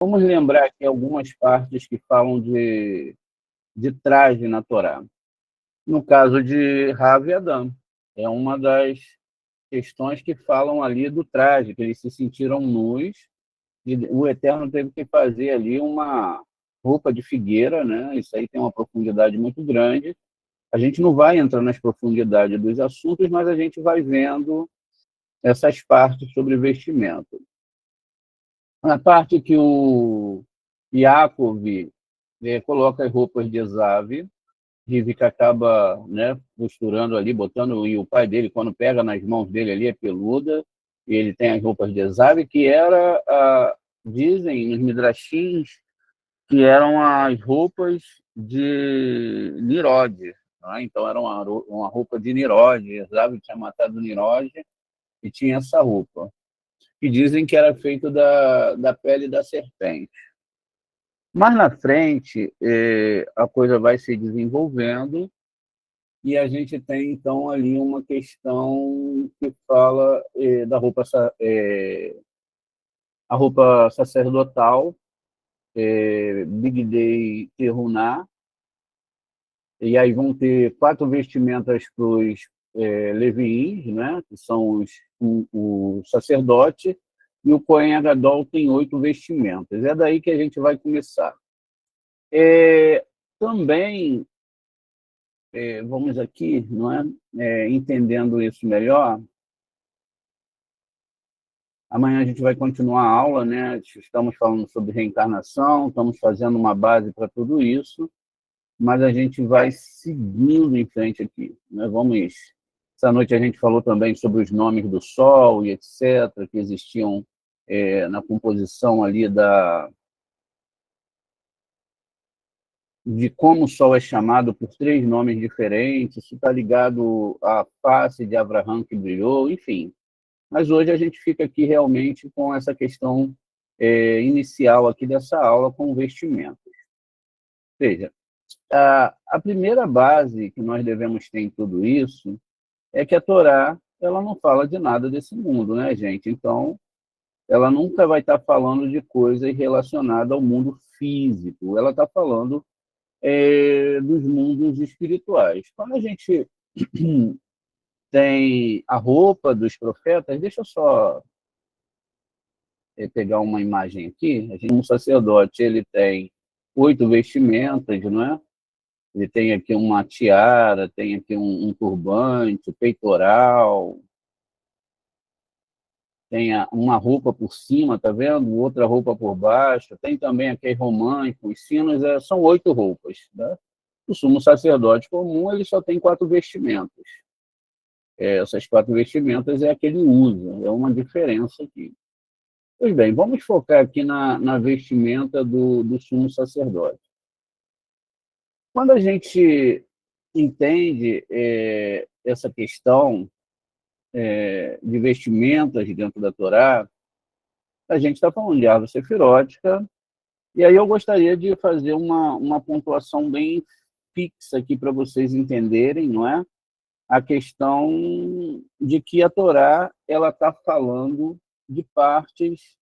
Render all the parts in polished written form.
Vamos lembrar aqui algumas partes que falam de traje na Torá. No caso de Rav e Adão, é uma das questões que falam ali do traje, que eles se sentiram nus, e o Eterno teve que fazer ali uma roupa de figueira, né? Isso aí tem uma profundidade muito grande. A gente não vai entrar nas profundidades dos assuntos, mas a gente vai vendo essas partes sobre vestimento. Na parte que o Yaakov coloca as roupas de Esav, Rivka acaba, né, costurando ali, botando, e o pai dele, quando pega nas mãos dele ali, é peluda, e ele tem as roupas de Esav, que era, dizem nos midrashins, que eram as roupas de Nirod. Né? Então, era uma roupa de Nirod. Esav tinha matado Nirod e tinha essa roupa. E dizem que era feito da pele da serpente. Mas na frente, a coisa vai se desenvolvendo e a gente tem, então, ali uma questão que fala da roupa, a roupa sacerdotal, Bigdei Teruná, e aí vão ter 4 vestimentas para os leviins, né, que são o sacerdote, e o Cohen Agadol tem 8 vestimentas. É daí que a gente vai começar. Também, vamos aqui, não é? Entendendo isso melhor, amanhã a gente vai continuar a aula, né? Estamos falando sobre reencarnação, estamos fazendo uma base para tudo isso, mas a gente vai seguindo em frente aqui. Né? Essa noite a gente falou também sobre os nomes do Sol e etc., que existiam na composição ali de como o Sol é chamado por 3 nomes diferentes, isso está ligado à face de Abraham que brilhou, enfim. Mas hoje a gente fica aqui realmente com essa questão inicial aqui dessa aula com vestimentos. Veja, a primeira base que nós devemos ter em tudo isso é que a Torá ela não fala de nada desse mundo, né, gente? Então, ela nunca vai estar falando de coisas relacionadas ao mundo físico, ela está falando dos mundos espirituais. Quando a gente tem a roupa dos profetas, deixa eu só pegar uma imagem aqui. Um sacerdote ele tem 8 vestimentas, não é? Ele tem aqui uma tiara, tem aqui um turbante, peitoral, tem uma roupa por cima, tá vendo? Outra roupa por baixo, tem também aquele romântico, os sinos, são 8 roupas. Né? O sumo sacerdote comum ele só tem 4 vestimentas. Essas 4 vestimentas é a que ele usa, é uma diferença aqui. Pois bem, vamos focar aqui na vestimenta do sumo sacerdote. Quando a gente entende essa questão de vestimentas dentro da Torá, a gente está falando de árvore sefirótica, e aí eu gostaria de fazer uma pontuação bem fixa aqui para vocês entenderem, não é? A questão de que a Torá ela está falando de partes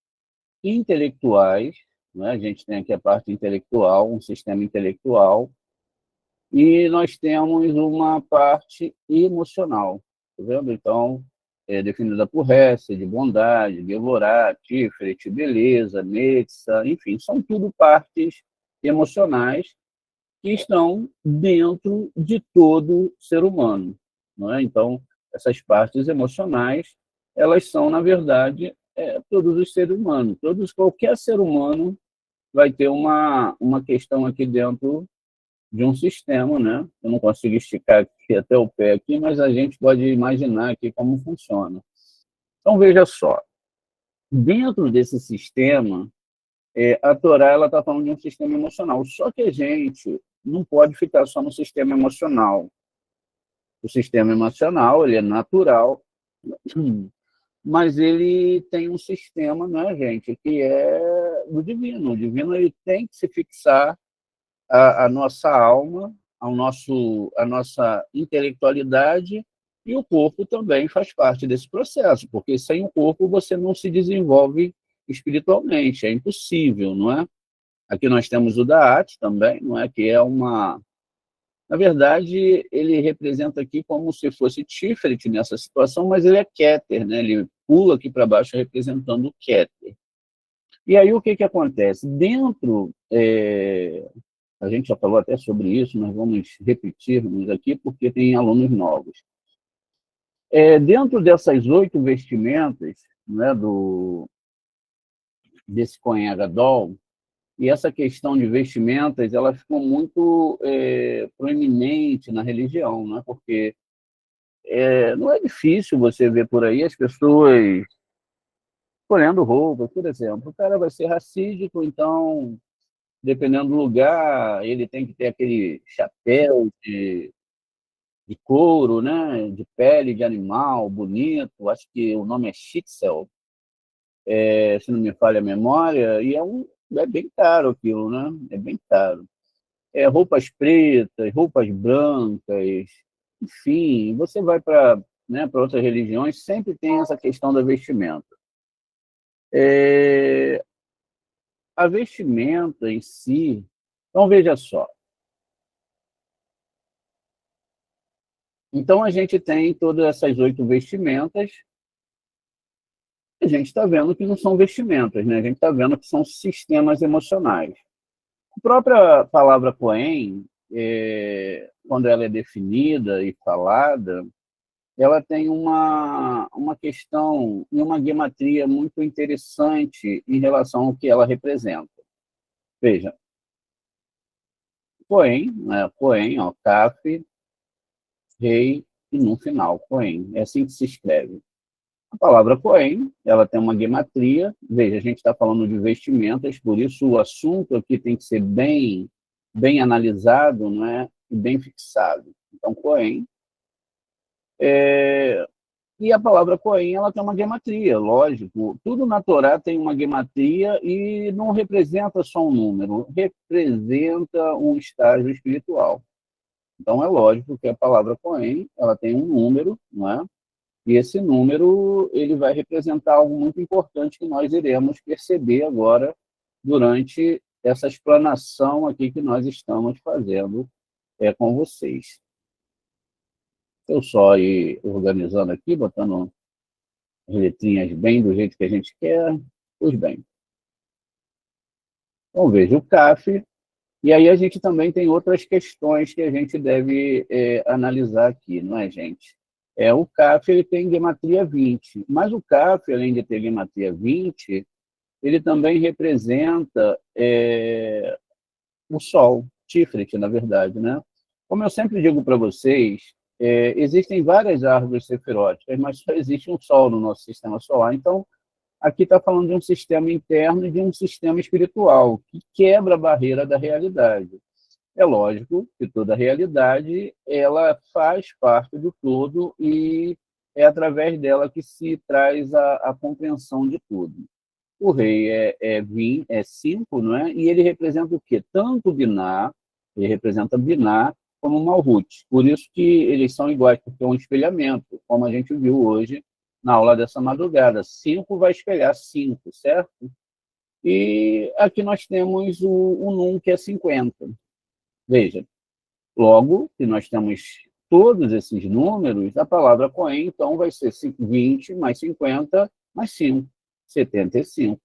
intelectuais, né? A gente tem aqui a parte intelectual, um sistema intelectual, e nós temos uma parte emocional, tá vendo? Então, definida por Hesed, de bondade, Gevorá, Tiferet, beleza, Netza, enfim, são tudo partes emocionais que estão dentro de todo ser humano. Não é? Então, essas partes emocionais, elas são, na verdade, todos os seres humanos. Qualquer ser humano vai ter uma questão aqui dentro de um sistema, né? Eu não consigo esticar aqui até o pé aqui, mas a gente pode imaginar aqui como funciona. Então, veja só, dentro desse sistema, a Torá ela está falando de um sistema emocional, só que a gente não pode ficar só no sistema emocional. O sistema emocional ele é natural, mas ele tem um sistema, né, gente, que é do divino. O divino ele tem que se fixar a nossa alma, a nossa intelectualidade, e o corpo também faz parte desse processo, porque sem o corpo você não se desenvolve espiritualmente, é impossível, não é? Aqui nós temos o Da'at também, não é? Que é uma... Na verdade, ele representa aqui como se fosse Tiferet nessa situação, mas ele é Keter, né? Ele pula aqui para baixo representando o Keter. E aí o que acontece? Dentro... a gente já falou até sobre isso, nós vamos repetirmos aqui porque tem alunos novos. Dentro dessas 8 vestimentas, né, desse Kohen Gadol, e essa questão de vestimentas, ela ficou muito proeminente na religião, né, porque não é difícil você ver por aí as pessoas escolhendo roupa, por exemplo. O cara vai ser racídico, então, dependendo do lugar, ele tem que ter aquele chapéu de couro, né, de pele de animal, bonito, acho que o nome é Shitzel, se não me falha a memória, e é bem caro aquilo, né? É bem caro. Roupas pretas, roupas brancas, enfim, você vai para, né, para outras religiões, sempre tem essa questão da vestimenta. A vestimenta em si, então veja só, então a gente tem todas essas 8 vestimentas. A gente está vendo que não são vestimentas, né? A gente está vendo que são sistemas emocionais. A própria palavra Kohen, quando ela é definida e falada, ela tem uma questão e uma gematria muito interessante em relação ao que ela representa. Veja, Kohen, né? Kohen, ó, Kaf, rei e no final, Kohen. É assim que se escreve. A palavra Kohen, ela tem uma gematria. Veja, a gente está falando de vestimentas, por isso o assunto aqui tem que ser bem analisado, não é? E bem fixado. Então, Kohen. E a palavra Kohen, ela tem uma gematria, lógico. Tudo na Torá tem uma gematria e não representa só um número, representa um estágio espiritual. Então, é lógico que a palavra Kohen, ela tem um número, não é? E esse número ele vai representar algo muito importante que nós iremos perceber agora durante essa explanação aqui que nós estamos fazendo com vocês. Eu só ir organizando aqui, botando as letrinhas bem do jeito que a gente quer. Pois bem. Então, veja o CAF. E aí a gente também tem outras questões que a gente deve analisar aqui, não é, gente? O CAF ele tem gematria 20, mas o CAF, além de ter gematria 20, ele também representa o Sol, Tiferet, na verdade, né? Como eu sempre digo para vocês, existem várias árvores sefiróticas, mas só existe um Sol no nosso sistema solar. Então, aqui está falando de um sistema interno e de um sistema espiritual, que quebra a barreira da realidade. É lógico que toda a realidade ela faz parte do todo e é através dela que se traz a compreensão de tudo. O rei é 5, não é? E ele representa o quê? Tanto Biná, ele representa Biná, como Malhut. Por isso que eles são iguais, porque é um espelhamento, como a gente viu hoje na aula dessa madrugada. 5 vai espelhar 5, certo? E aqui nós temos o Num, que é 50. Veja, logo que nós temos todos esses números, a palavra Cohen, então, vai ser 20 mais 50 mais 5, 75.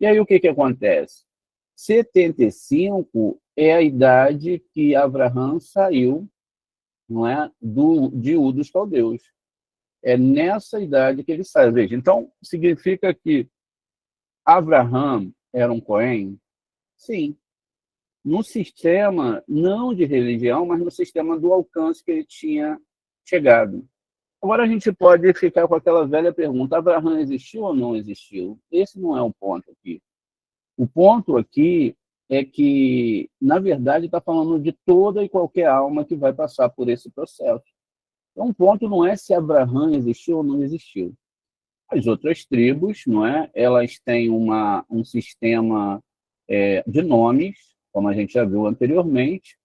E aí o que acontece? 75 é a idade que Abraham saiu, não é, de Ur dos Caldeus. É nessa idade que ele sai. Veja, então, significa que Abraham era um Cohen? Sim. No sistema, não de religião, mas no sistema do alcance que ele tinha chegado. Agora a gente pode ficar com aquela velha pergunta: Abraham existiu ou não existiu? Esse não é o ponto aqui. O ponto aqui é que, na verdade, está falando de toda e qualquer alma que vai passar por esse processo. Então, o ponto não é se Abraham existiu ou não existiu. As outras tribos, não é? Elas têm um sistema de nomes, como a gente já viu anteriormente,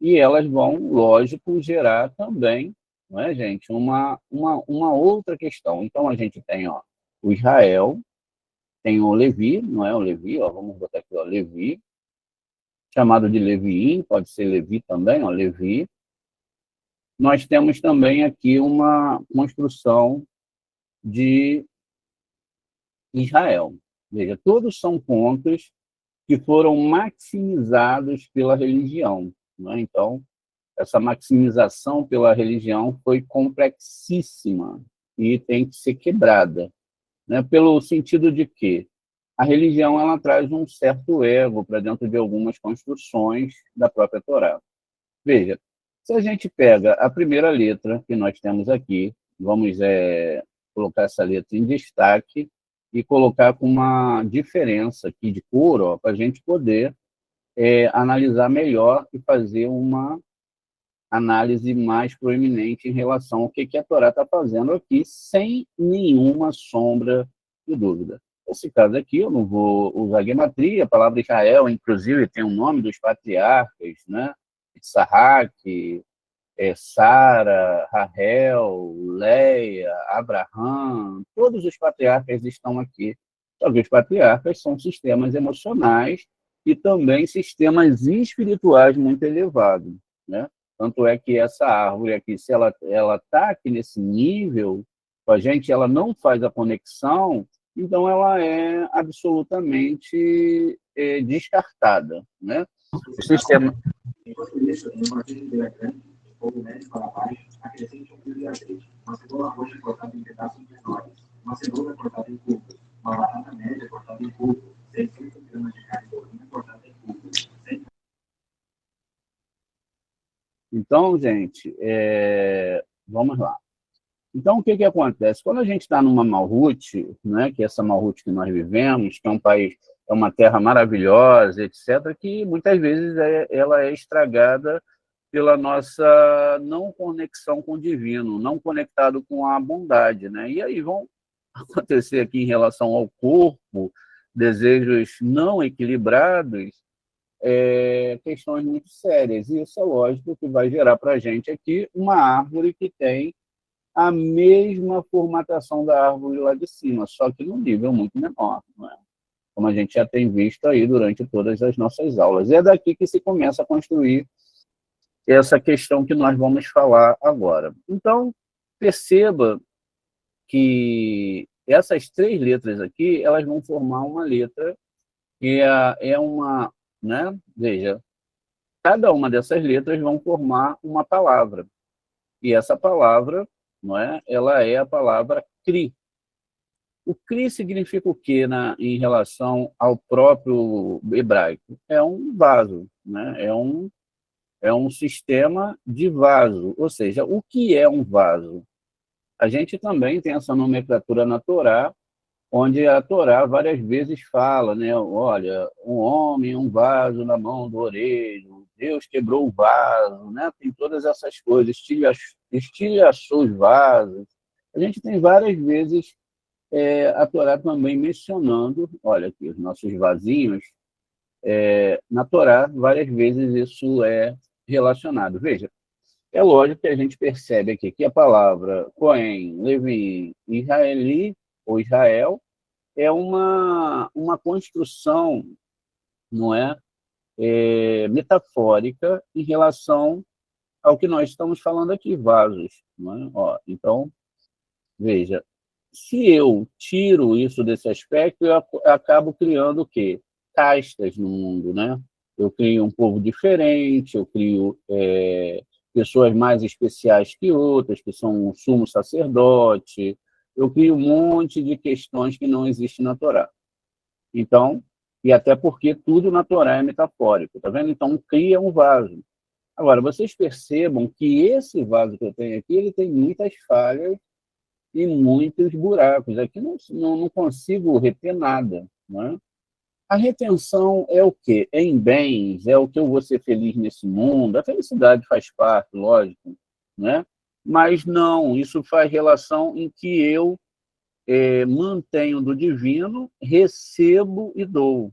e elas vão, lógico, gerar também, não é, gente, uma outra questão. Então, a gente tem o Israel, tem o Levi, não é o Levi, vamos botar aqui, Levi, chamado de Leviim, pode ser Levi também, Levi. Nós temos também aqui uma construção de Israel. Veja, todos são pontos que foram maximizados pela religião, né? Então, essa maximização pela religião foi complexíssima e tem que ser quebrada, né? Pelo sentido de que a religião ela traz um certo ego para dentro de algumas construções da própria Torá. Veja, se a gente pega a primeira letra que nós temos aqui, vamos colocar essa letra em destaque e colocar com uma diferença aqui de cor, para a gente poder analisar melhor e fazer uma análise mais proeminente em relação ao que a Torá está fazendo aqui, sem nenhuma sombra de dúvida. Nesse caso aqui, eu não vou usar gematria, a palavra Israel, inclusive, tem o nome dos patriarcas, né? Isaac, Sara, Rahel, Leia, Abraham, todos os patriarcas estão aqui. Só que os patriarcas são sistemas emocionais e também sistemas espirituais muito elevados, né? Tanto é que essa árvore aqui, se ela está aqui nesse nível, com a gente, ela não faz a conexão, então ela é absolutamente descartada, né? O sistema... Fogo médio para baixo, acrescente um fio de azeite, uma cebola roxa cortada em pedaços menores, uma cebola cortada em cubos, uma batata média cortada em cubos, 600 gramas de carne bovina cortada em cubos. Então, gente, vamos lá. Então, o que acontece? Quando a gente está numa Malhut, né, que é essa Malhut que nós vivemos, que é um país, é uma terra maravilhosa, etc., que muitas vezes ela é estragada pela nossa não conexão com o divino, não conectado com a bondade, né? E aí vão acontecer aqui em relação ao corpo, desejos não equilibrados, questões muito sérias. E isso é lógico que vai gerar para a gente aqui uma árvore que tem a mesma formatação da árvore lá de cima, só que num nível muito menor, né? Como a gente já tem visto aí durante todas as nossas aulas. E é daqui que se começa a construir essa questão que nós vamos falar agora. Então, perceba que essas três letras aqui, elas vão formar uma letra que é uma, né? Veja, cada uma dessas letras vão formar uma palavra. E essa palavra, não é? Ela é a palavra Cri. O Cri significa o quê em relação ao próprio hebraico? É um vaso, né? É um sistema de vaso. Ou seja, o que é um vaso? A gente também tem essa nomenclatura na Torá, onde a Torá várias vezes fala, né? Olha, um homem, um vaso na mão do orelho, Deus quebrou o vaso, né? Tem todas essas coisas, estilhaçou os vasos. A gente tem várias vezes a Torá também mencionando, olha aqui, os nossos vasinhos, na Torá, várias vezes isso é relacionado. Veja, é lógico que a gente percebe aqui que a palavra Cohen, Levi, Israeli ou Israel é uma construção, não metafórica em relação ao que nós estamos falando aqui, vasos. Não é? Então, veja, se eu tiro isso desse aspecto, eu acabo criando o quê? Castas no mundo, né? Eu crio um povo diferente, eu crio pessoas mais especiais que outras, que são um sumo sacerdote. Eu crio um monte de questões que não existem na Torá. Então, e até porque tudo na Torá é metafórico, tá vendo? Então, cria um vaso. Agora, vocês percebam que esse vaso que eu tenho aqui, ele tem muitas falhas e muitos buracos. Aqui não consigo reter nada, né? A retenção é o quê? É em bens, é o que eu vou ser feliz nesse mundo. A felicidade faz parte, lógico, né? Mas não, isso faz relação em que eu mantenho do divino, recebo e dou.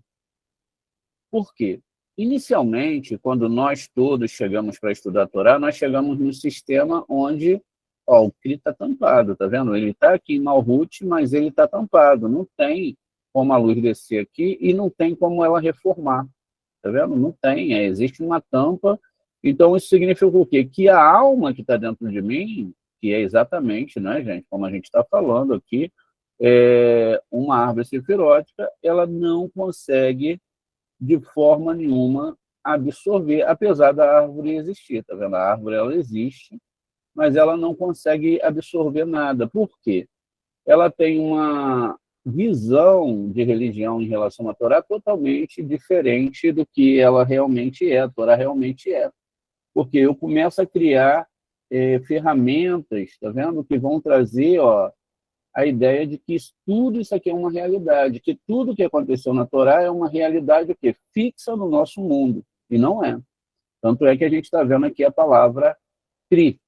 Por quê? Inicialmente, quando nós todos chegamos para estudar a Torá, nós chegamos num sistema onde o CRI está tampado, tá vendo? Ele está aqui em Malhut, mas ele está tampado. Não tem como a luz descer aqui e não tem como ela reformar, tá vendo? Não tem, existe uma tampa. Então, isso significa o quê? Que a alma que está dentro de mim, que é exatamente, né, gente, como a gente está falando aqui, uma árvore sefirótica, ela não consegue de forma nenhuma absorver, apesar da árvore existir, tá vendo? A árvore ela existe, mas ela não consegue absorver nada. Por quê? Ela tem uma visão de religião em relação à Torá totalmente diferente do que ela realmente é, a Torá realmente é. Porque eu começo a criar ferramentas, tá vendo? Que vão trazer, a ideia de que tudo isso aqui é uma realidade, que tudo que aconteceu na Torá é uma realidade o quê? Fixa no nosso mundo, e não é. Tanto é que a gente está vendo aqui a palavra Cri.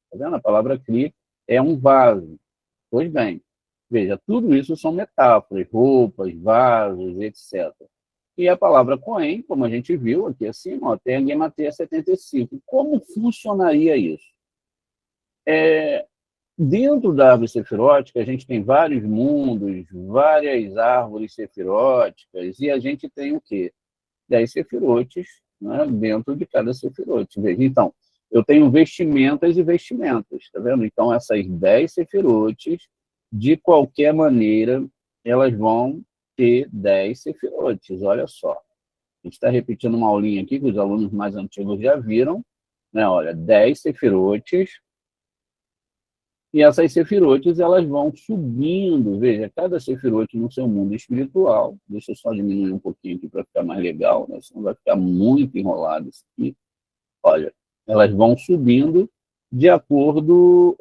Está vendo? A palavra Cri é um vaso. Pois bem, veja, tudo isso são metáforas, roupas, vasos, etc. E a palavra Cohen, como a gente viu aqui acima, tem a Gemateia 75. Como funcionaria isso? Dentro da árvore sefirótica, a gente tem vários mundos, várias árvores sefiróticas, e a gente tem o quê? 10 sefirotes, né, dentro de cada sefirote. Veja, então, eu tenho vestimentas e vestimentas, tá vendo? Então, essas 10 sefirotes, de qualquer maneira, elas vão ter 10 sefirotes, olha só. A gente está repetindo uma aulinha aqui que os alunos mais antigos já viram, né? Olha, 10 sefirotes. E essas sefirotes, elas vão subindo, veja, cada sefirote no seu mundo espiritual. Deixa eu só diminuir um pouquinho aqui para ficar mais legal, né? Senão vai ficar muito enrolado isso aqui. Olha, elas vão subindo de acordo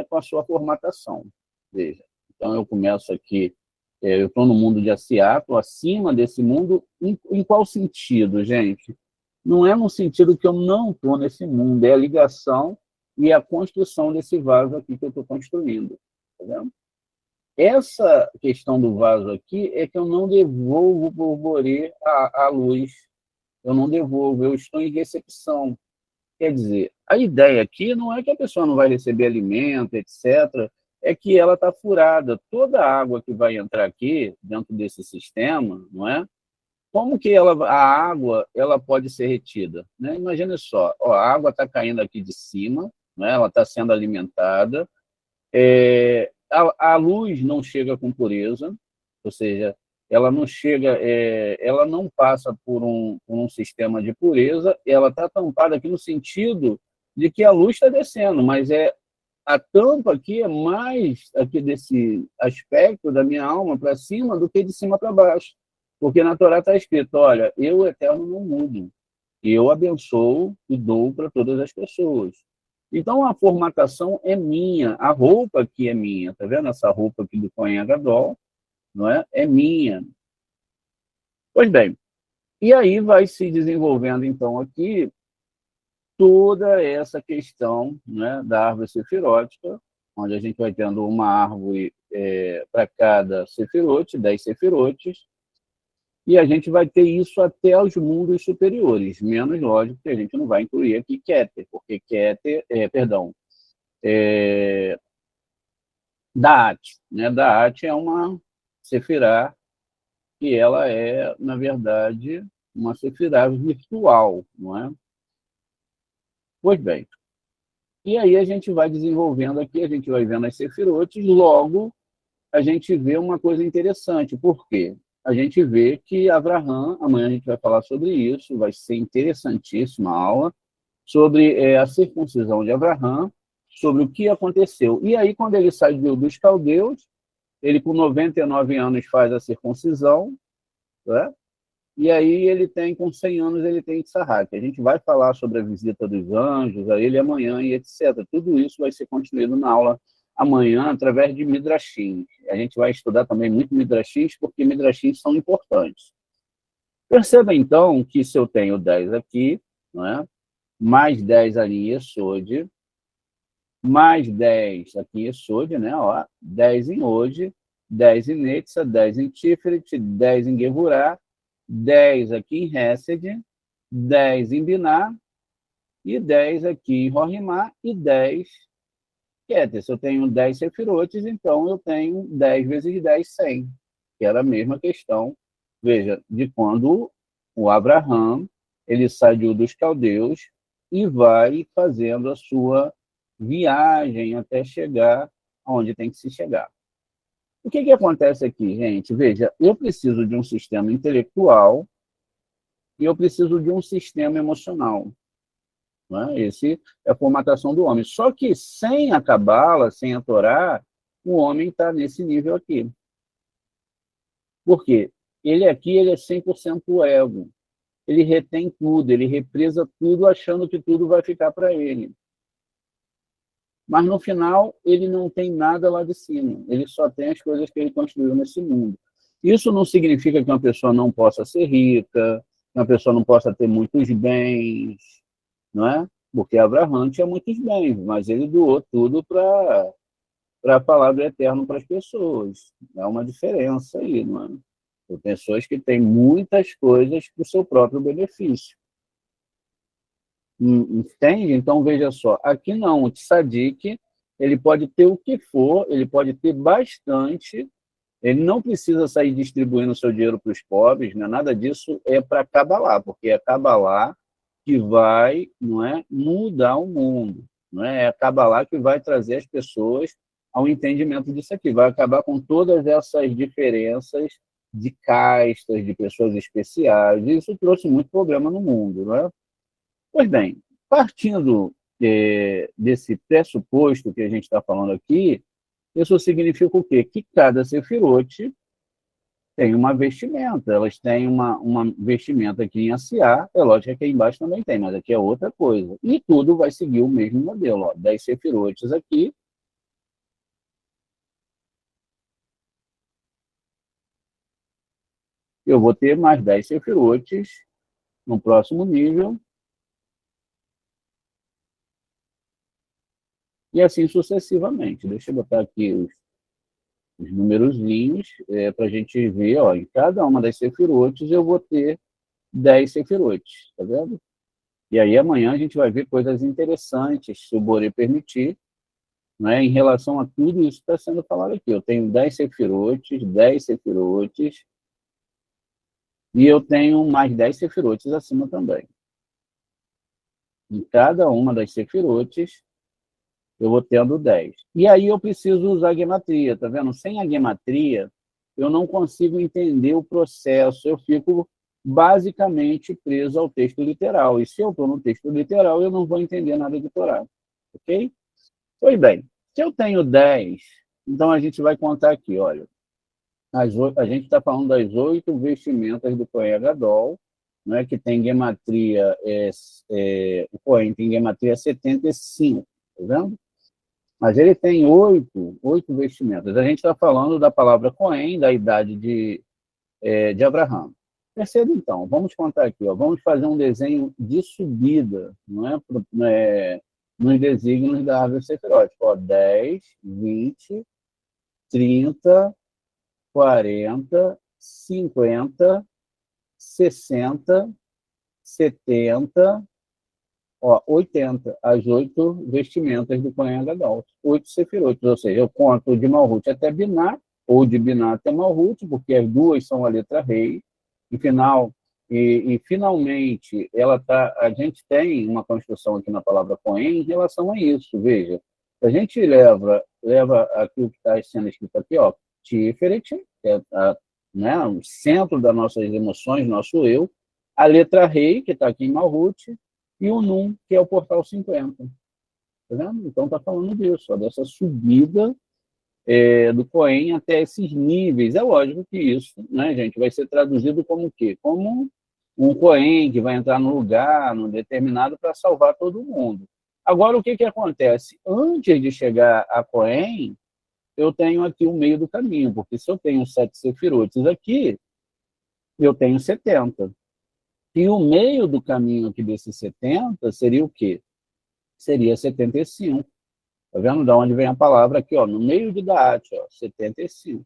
com a sua formatação. Veja, então eu começo aqui, eu estou no mundo de Asiá, estou acima desse mundo. Em qual sentido, gente? Não é no sentido que eu não estou nesse mundo, é a ligação e a construção desse vaso aqui que eu estou construindo. Tá vendo? Essa questão do vaso aqui é que eu não devolvo por borborê a luz. Eu não devolvo, eu estou em recepção. Quer dizer, a ideia aqui não é que a pessoa não vai receber alimento, etc., é que ela está furada. Toda a água que vai entrar aqui, dentro desse sistema, não é? Como que a água ela pode ser retida? Né? Imagina só, a água está caindo aqui de cima, né? Ela está sendo alimentada, a luz não chega com pureza, ou seja, ela não chega, ela não passa por um sistema de pureza, ela está tampada aqui no sentido de que a luz está descendo, mas a tampa aqui é mais aqui desse aspecto da minha alma para cima do que de cima para baixo. Porque na Torá está escrito, olha, eu, o Eterno, não mudo. E eu abençoo e dou para todas as pessoas. Então, a formatação é minha. A roupa aqui é minha. Está vendo essa roupa aqui do Kohen Gadol? Não é? É minha. Pois bem, e aí vai se desenvolvendo, então, aqui toda essa questão, né, da árvore sefirótica, onde a gente vai tendo uma árvore para cada sefirote, 10 sefirotes, e a gente vai ter isso até os mundos superiores, menos lógico que a gente não vai incluir aqui Keter, porque Keter, Daat, né? Daat é uma sefirá que ela é, na verdade, uma sefirá virtual, não é? Pois bem, e aí a gente vai desenvolvendo aqui, a gente vai vendo as sefirotes, logo a gente vê uma coisa interessante. Por quê? A gente vê que Abraham, amanhã a gente vai falar sobre isso, vai ser interessantíssima a aula, sobre a circuncisão de Abraão, sobre o que aconteceu. E aí, quando ele saiu dos caldeus, ele com 99 anos faz a circuncisão, né? E aí ele tem, com 100 anos, ele tem Tzahak. A gente vai falar sobre a visita dos anjos a ele amanhã e etc. Tudo isso vai ser construído na aula amanhã através de Midrashim. A gente vai estudar também muito Midrashim, porque Midrashim são importantes. Perceba, então, que se eu tenho 10 aqui, não é? Mais 10 ali em Yesod, mais 10 aqui em Yesod, né? Ó, 10 em Ode, 10 em Netza, 10 em Tiferet, 10 em Gevurah, 10 aqui em Hesed, 10 em Biná, e 10 aqui em Rohimá, e 10 Keter. Se eu tenho 10 sefirotes, então eu tenho 10 vezes 10, 100, que era a mesma questão, veja, de quando o Abraham ele saiu dos caldeus e vai fazendo a sua viagem até chegar onde tem que se chegar. O que acontece aqui, gente? Veja, eu preciso de um sistema intelectual e eu preciso de um sistema emocional. Né? Essa é a formatação do homem. Só que sem a Cabala, sem a Torá, o homem está nesse nível aqui. Por quê? Ele aqui ele é 100% ego. Ele retém tudo, ele represa tudo, achando que tudo vai ficar para ele. Mas, no final, ele não tem nada lá de cima. Ele só tem as coisas que ele construiu nesse mundo. Isso não significa que uma pessoa não possa ser rica, que uma pessoa não possa ter muitos bens, não é? Porque Abraão tinha muitos bens, mas ele doou tudo para falar do eterno para as pessoas. É uma diferença aí, não é? Tem pessoas que têm muitas coisas para o seu próprio benefício. Entende? Então, veja só, aqui não, o tzadik, ele pode ter o que for, ele pode ter bastante, ele não precisa sair distribuindo o seu dinheiro para os pobres, né? Nada disso é para Kabbalah, porque é Kabbalah que vai, não é, mudar o mundo, não é? É a Kabbalah que vai trazer as pessoas ao entendimento disso aqui, vai acabar com todas essas diferenças de castas, de pessoas especiais, e isso trouxe muito problema no mundo, não é? Pois bem, partindo desse pressuposto que a gente está falando aqui, isso significa o quê? Que cada sefirote tem uma vestimenta. Elas têm uma vestimenta aqui em Asiá, é lógico que aqui embaixo também tem, mas aqui é outra coisa. E tudo vai seguir o mesmo modelo. Ó, 10 sefirotes aqui. Eu vou ter mais 10 sefirotes no próximo nível. E assim sucessivamente. Deixa eu botar aqui os numerozinhos para a gente ver. Ó, em cada uma das sefirotes eu vou ter 10 sefirotes. Tá vendo? E aí amanhã a gente vai ver coisas interessantes, se o Boré permitir, né, em relação a tudo isso que está sendo falado aqui. Eu tenho 10 sefirotes, 10 sefirotes, e eu tenho mais 10 sefirotes acima também. Em cada uma das sefirotes, eu vou tendo 10. E aí eu preciso usar a gematria, tá vendo? Sem a gematria, eu não consigo entender o processo, eu fico basicamente preso ao texto literal. E se eu estou no texto literal, eu não vou entender nada de Torá. Ok? Pois bem, se eu tenho 10, então a gente vai contar aqui, olha. A gente está falando das 8 vestimentas do Kohen Gadol, né, que tem gematria, o Kohen tem gematria 75, tá vendo? Mas ele tem 8 vestimentas. A gente está falando da palavra Kohen, da idade de Abraão. Perceba, então, vamos contar aqui, ó, vamos fazer um desenho de subida, não é, nos desígnios da árvore sefirótica. 10, 20, 30, 40, 50, 60, 70, 80, as 8 vestimentas do Kohen Gadol, 8 sefirotes, ou seja, eu conto de Malhut até Biná, ou de Biná até Malhut, porque as duas são a letra rei, e finalmente a gente tem uma construção aqui na palavra Kohen em relação a isso, veja, a gente leva aquilo que está sendo escrito aqui, ó, Tiferet, que é né, o centro das nossas emoções, nosso eu, a letra rei, que está aqui em Malhut, e o Nun, que é o portal 50. Tá vendo? Então está falando disso, ó, dessa subida do Cohen até esses níveis. É lógico que isso, né, gente, vai ser traduzido como o quê? Como um Cohen que vai entrar no lugar, num determinado, para salvar todo mundo. Agora, o que acontece? Antes de chegar a Cohen, eu tenho aqui o meio do caminho, porque se eu tenho 7 sefirotes aqui, eu tenho 70. E o meio do caminho aqui desses 70 seria o quê? Seria 75. Tá vendo de onde vem a palavra aqui, ó, no meio de Daat, ó, 75.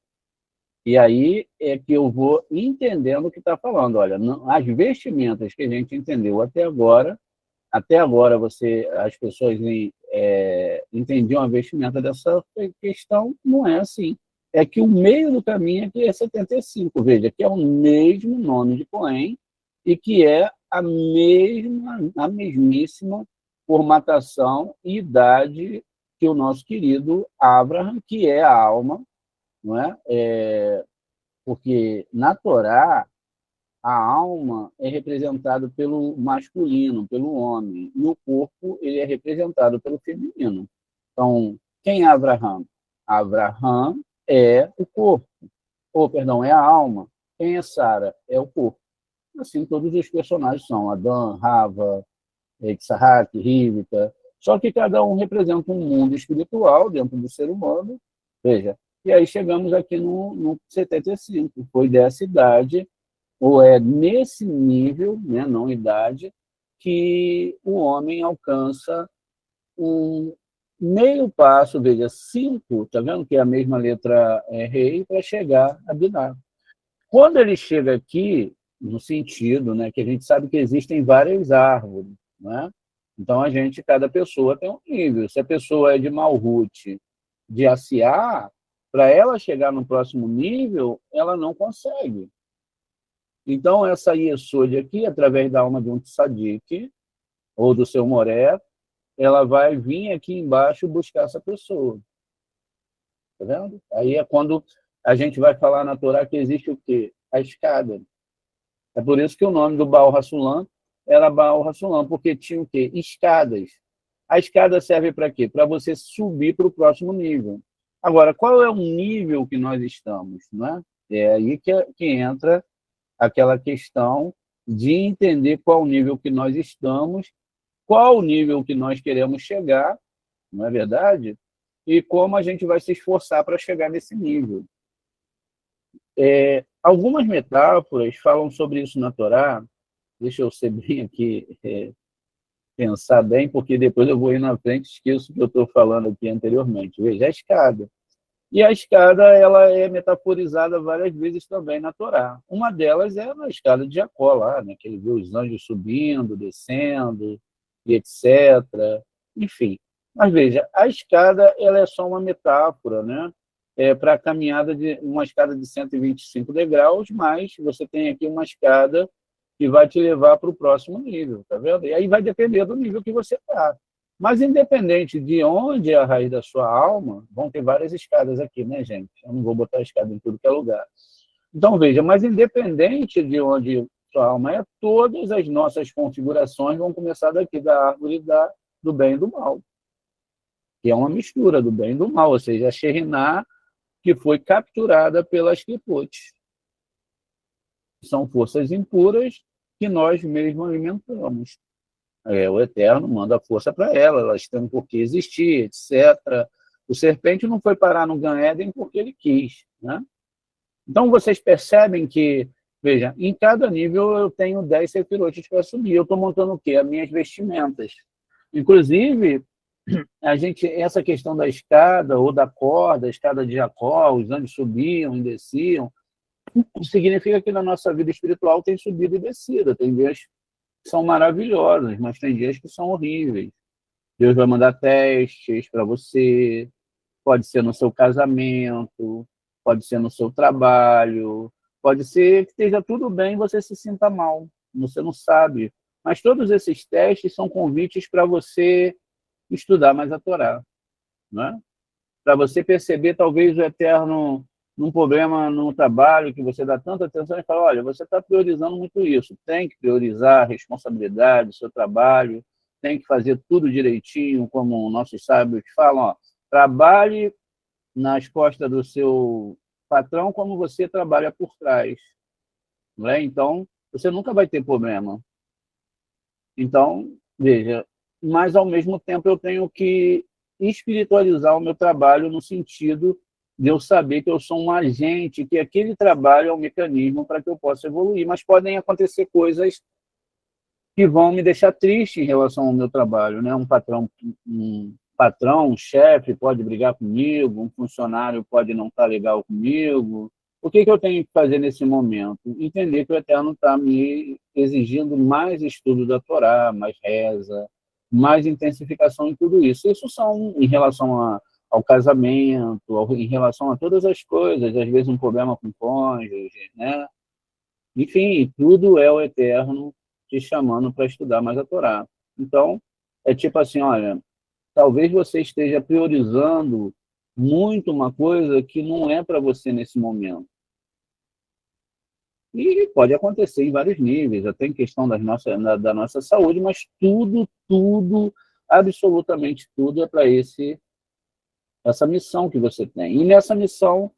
E aí é que eu vou entendendo o que está falando. Olha, as vestimentas que a gente entendeu até agora as pessoas entendiam a vestimenta dessa questão, não é assim. É que o meio do caminho aqui é 75. Veja, que é o mesmo nome de Cohen e que é a mesmíssima formatação e idade que o nosso querido Abraham, que é a alma, não é? Porque na Torá, a alma é representada pelo masculino, pelo homem, e o corpo ele é representado pelo feminino. Então, quem é Abraham? Abraham é o corpo, é a alma. Quem é Sara? É o corpo. Assim, todos os personagens são Adão, Rava, Isaac, Rivka, só que cada um representa um mundo espiritual dentro do ser humano. Veja, e aí chegamos aqui no 75, foi dessa idade, ou é nesse nível, né, não idade, que o homem alcança um meio passo, veja, 5, tá vendo que é a mesma letra rei, para chegar a Biná. Quando ele chega aqui, no sentido, né, que a gente sabe que existem várias árvores, né? Então, cada pessoa tem um nível. Se a pessoa é de Malhut, de Asiá, para ela chegar no próximo nível, ela não consegue. Então, essa Yesod aqui, através da alma de um tzadik, ou do seu Moré, ela vai vir aqui embaixo buscar essa pessoa. Tá vendo? Aí é quando a gente vai falar na Torá que existe o quê? A escada. É por isso que o nome do Baal Hassulam era Baal Hassulam, porque tinha o quê? Escadas. A escada serve para quê? Para você subir para o próximo nível. Agora, qual é o nível que nós estamos? Não é? É aí que entra aquela questão de entender qual nível que nós estamos, qual nível que nós queremos chegar, não é verdade? E como a gente vai se esforçar para chegar nesse nível. Algumas metáforas falam sobre isso na Torá. Deixa eu ser bem aqui, pensar bem, porque depois eu vou ir na frente e esqueço o que eu estou falando aqui anteriormente. Veja, a escada. E a escada ela é metaforizada várias vezes também na Torá. Uma delas é na escada de Jacó, lá, né, que ele vê os anjos subindo, descendo, e etc. Enfim. Mas veja, a escada ela é só uma metáfora, né? Para a caminhada de uma escada de 125 degraus, mas você tem aqui uma escada que vai te levar para o próximo nível, tá vendo? E aí vai depender do nível que você está. Mas, independente de onde é a raiz da sua alma, vão ter várias escadas aqui, né, gente? Eu não vou botar a escada em tudo que é lugar. Então, veja, mas independente de onde sua alma é, todas as nossas configurações vão começar daqui, da árvore do bem e do mal, que é uma mistura do bem e do mal, ou seja, a Shekhinah que foi capturada pelas Klipot. São forças impuras que nós mesmos alimentamos. O Eterno manda força para elas têm por que existir, etc. O serpente não foi parar no Gan Eden porque ele quis. Né? Então, vocês percebem que, veja, em cada nível eu tenho 10 sefirotes para subir. Eu estou montando o quê? As minhas vestimentas. Inclusive, essa questão da escada ou da corda, a escada de Jacó, os anjos subiam e desciam, significa que na nossa vida espiritual tem subida e descida. Tem dias que são maravilhosos, mas tem dias que são horríveis. Deus vai mandar testes para você, pode ser no seu casamento, pode ser no seu trabalho, pode ser que esteja tudo bem e você se sinta mal, você não sabe. Mas todos esses testes são convites para você estudar mais a Torá, né? Para você perceber, talvez o Eterno num problema no trabalho que você dá tanta atenção e fala, olha, você está priorizando muito isso, tem que priorizar a responsabilidade do seu trabalho, tem que fazer tudo direitinho, como nossos sábios falam, ó, trabalhe nas costas do seu patrão como você trabalha por trás. Não é? Então, você nunca vai ter problema. Então, veja, mas ao mesmo tempo eu tenho que espiritualizar o meu trabalho no sentido de eu saber que eu sou um agente, que aquele trabalho é um mecanismo para que eu possa evoluir, mas podem acontecer coisas que vão me deixar triste em relação ao meu trabalho, né? Um chefe pode brigar comigo, um funcionário pode não estar legal comigo. O que eu tenho que fazer nesse momento? Entender que o Eterno está me exigindo mais estudo da Torá, mais reza, mais intensificação em tudo isso. Isso são em relação ao casamento, em relação a todas as coisas, às vezes um problema com o cônjuge, né? Enfim, tudo é o Eterno te chamando para estudar mais a Torá. Então, é tipo assim, olha, talvez você esteja priorizando muito uma coisa que não é para você nesse momento. E pode acontecer em vários níveis, até em questão da nossa saúde, mas tudo, absolutamente tudo é para essa missão que você tem. E nessa missão,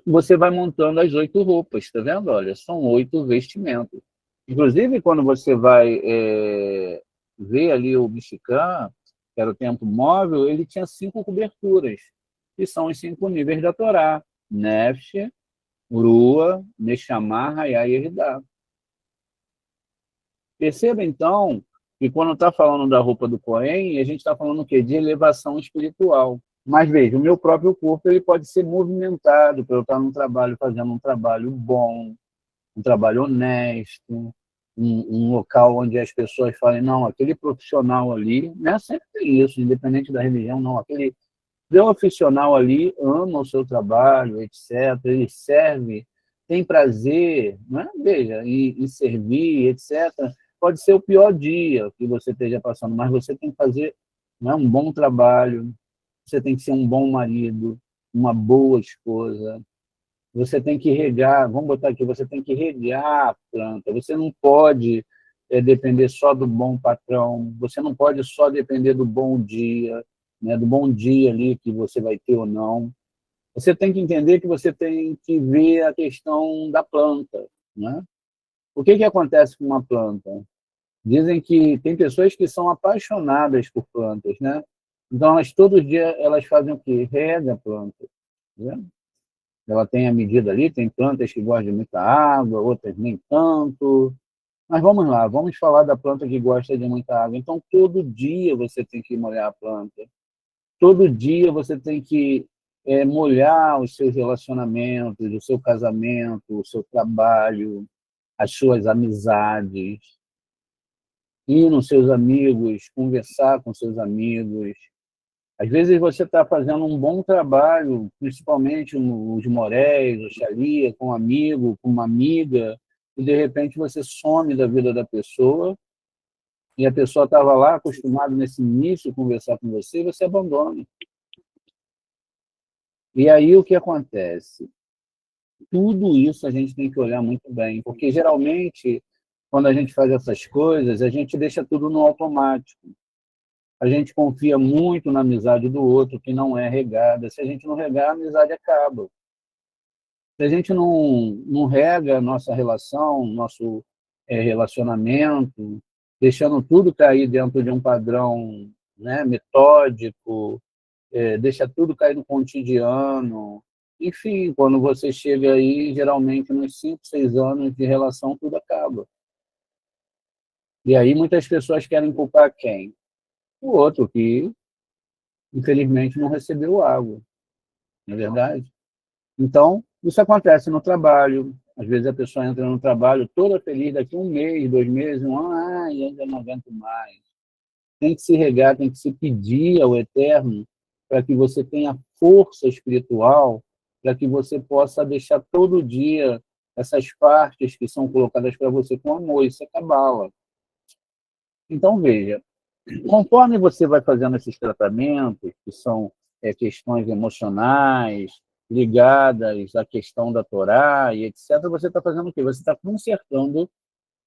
você vai montando as 8 roupas, está vendo? Olha, são 8 vestimentos. Inclusive, quando você vai ver ali o Mishkan, que era o templo móvel, ele tinha 5 coberturas, que são os 5 níveis da Torá. Nefesh, Urua, Neshamah, Hayá e Eridá. Perceba, então, que quando está falando da roupa do Cohen, a gente está falando o quê? De elevação espiritual. Mas veja, o meu próprio corpo ele pode ser movimentado para eu estar num trabalho, fazendo um trabalho bom, um trabalho honesto, um local onde as pessoas falem, não, aquele profissional ali, né, sempre tem isso, independente da religião, não, aquele profissional ali ama o seu trabalho, etc., ele serve, tem prazer, né? Veja, em servir, etc., pode ser o pior dia que você esteja passando, mas você tem que fazer, né, um bom trabalho, você tem que ser um bom marido, uma boa esposa, você tem que regar, vamos botar aqui, você tem que regar a planta, você não pode depender só do bom patrão, você não pode só depender do bom dia, né, do bom dia ali que você vai ter ou não. Você tem que entender que você tem que ver a questão da planta, né? O que acontece com uma planta? Dizem que tem pessoas que são apaixonadas por plantas, né? Então, todo dia elas fazem o quê? Rega a planta, né? Ela tem a medida ali, tem plantas que gostam de muita água, outras nem tanto. Mas vamos lá, vamos falar da planta que gosta de muita água. Então, todo dia você tem que molhar a planta. Todo dia você tem que molhar os seus relacionamentos, o seu casamento, o seu trabalho, as suas amizades, ir nos seus amigos, conversar com seus amigos. Às vezes você está fazendo um bom trabalho, principalmente os moréis, o xalia, com um amigo, com uma amiga, e de repente você some da vida da pessoa, e a pessoa estava lá acostumada nesse início a conversar com você, e você abandona. E aí o que acontece? Tudo isso a gente tem que olhar muito bem, porque geralmente, quando a gente faz essas coisas, a gente deixa tudo no automático. A gente confia muito na amizade do outro, que não é regada. Se a gente não regar, a amizade acaba. Se a gente não rega a nossa relação, nosso relacionamento, deixando tudo cair dentro de um padrão, né, metódico, deixa tudo cair no cotidiano. Enfim, quando você chega aí, geralmente, nos 5, 6 anos de relação, tudo acaba. E aí muitas pessoas querem culpar quem? O outro, que infelizmente não recebeu água, não é verdade? Então, isso acontece no trabalho. Às vezes a pessoa entra no trabalho toda feliz, daqui 1 mês, 2 meses, um ano, ainda não aguento mais. Tem que se regar, tem que se pedir ao Eterno para que você tenha força espiritual, para que você possa deixar todo dia essas partes que são colocadas para você com amor. Isso é cabala. Então, veja, conforme você vai fazendo esses tratamentos, que são questões emocionais, ligadas à questão da Torá e etc., você está fazendo o quê? Você está consertando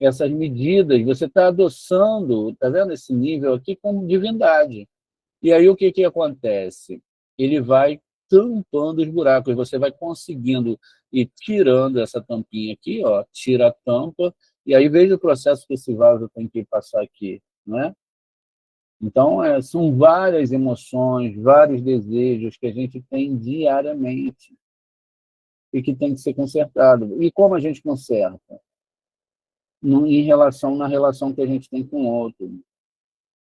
essas medidas, você está adoçando, está vendo esse nível aqui como divindade. E aí o que acontece? Ele vai tampando os buracos, você vai conseguindo ir tirando essa tampinha aqui, ó, tira a tampa, e aí veja o processo que esse vaso tem que passar aqui, né? Então, são várias emoções, vários desejos que a gente tem diariamente e que tem que ser consertado. E como a gente conserta? Na relação que a gente tem com o outro.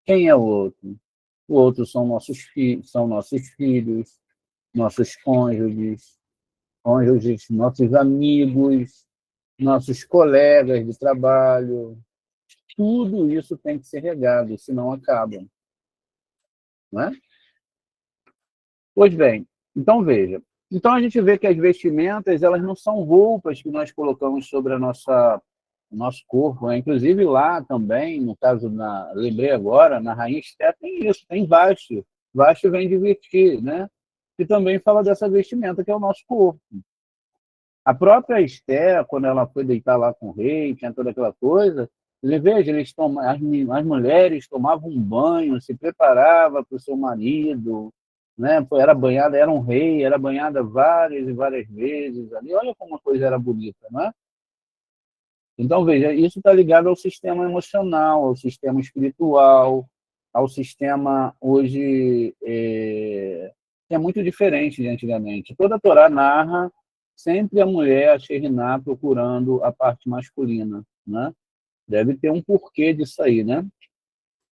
Quem é o outro? O outro são nossos filhos, nossos cônjuges, nossos amigos, nossos colegas de trabalho. Tudo isso tem que ser regado, senão acaba. Não é? Pois bem, então veja. Então a gente vê que as vestimentas, elas não são roupas que nós colocamos sobre o nosso corpo, né? Inclusive lá também, no caso, lembrei agora, na Rainha Esté tem isso, tem vasto. Vasto vem de vestir, né? Que também fala dessa vestimenta que é o nosso corpo. A própria Esté, quando ela foi deitar lá com o rei, tinha toda aquela coisa, veja, as mulheres tomavam um banho, se preparavam para o seu marido, né? Era banhada, era um rei, era banhada várias e várias vezes ali. Olha como a coisa era bonita, né? Então, veja, isso está ligado ao sistema emocional, ao sistema espiritual, ao sistema hoje que é muito diferente de antigamente. Toda a Torá narra sempre a mulher, a Sheriná, procurando a parte masculina, né? Deve ter um porquê disso aí, né?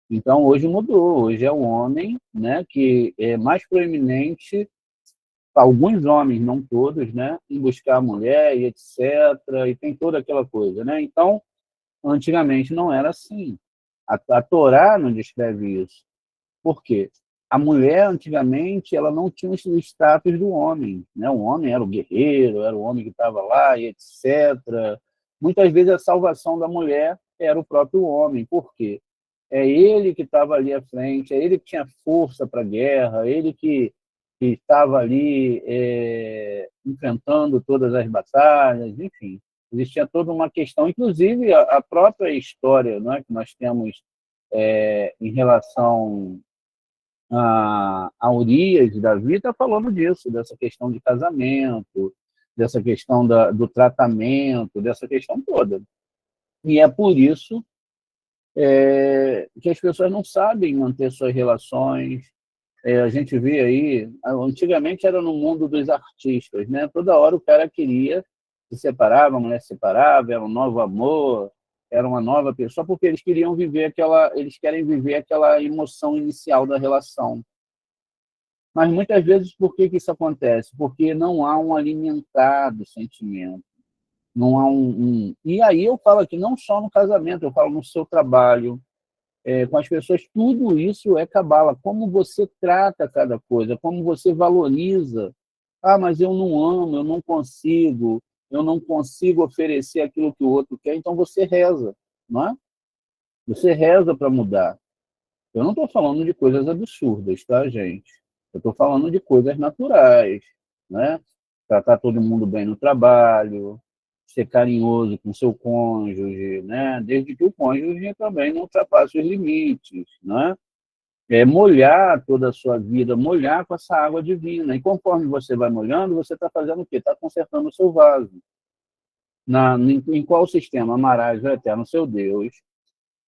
Então, hoje mudou. Hoje é o homem, né, que é mais proeminente, alguns homens, não todos, né, em buscar a mulher e etc., e tem toda aquela coisa, né? Então, antigamente não era assim. A Torá não descreve isso. Por quê? A mulher, antigamente, ela não tinha o status do homem, né? O homem era o guerreiro, era o homem que estava lá e etc. Muitas vezes a salvação da mulher era o próprio homem. Por quê? É ele que estava ali à frente, é ele que tinha força para a guerra, ele que estava ali enfrentando todas as batalhas, enfim. Existia toda uma questão, inclusive a própria história, não é, que nós temos em relação a Urias e Davi está falando disso, dessa questão de casamento, dessa questão do tratamento, dessa questão toda. E é por isso que as pessoas não sabem manter suas relações. A gente vê aí, antigamente era no mundo dos artistas, né? Toda hora o cara queria se separava, a mulher se separava, era um novo amor, era uma nova pessoa, porque eles querem viver aquela emoção inicial da relação. Mas muitas vezes, por que isso acontece? Porque não há um alimentado sentimento. Não há E aí eu falo aqui, não só no casamento, eu falo no seu trabalho, com as pessoas, tudo isso é cabala. Como você trata cada coisa, como você valoriza. Ah, mas eu não amo, eu não consigo oferecer aquilo que o outro quer, então você reza, não é? Você reza para mudar. Eu não estou falando de coisas absurdas, tá, gente? Eu estou falando de coisas naturais, né? Tratar todo mundo bem no trabalho, ser carinhoso com seu cônjuge, né? Desde que o cônjuge também não ultrapasse os limites, né? Molhar toda a sua vida, molhar com essa água divina. E conforme você vai molhando, você está fazendo o quê? Está consertando o seu vaso. Em qual sistema? Amarás o eterno seu Deus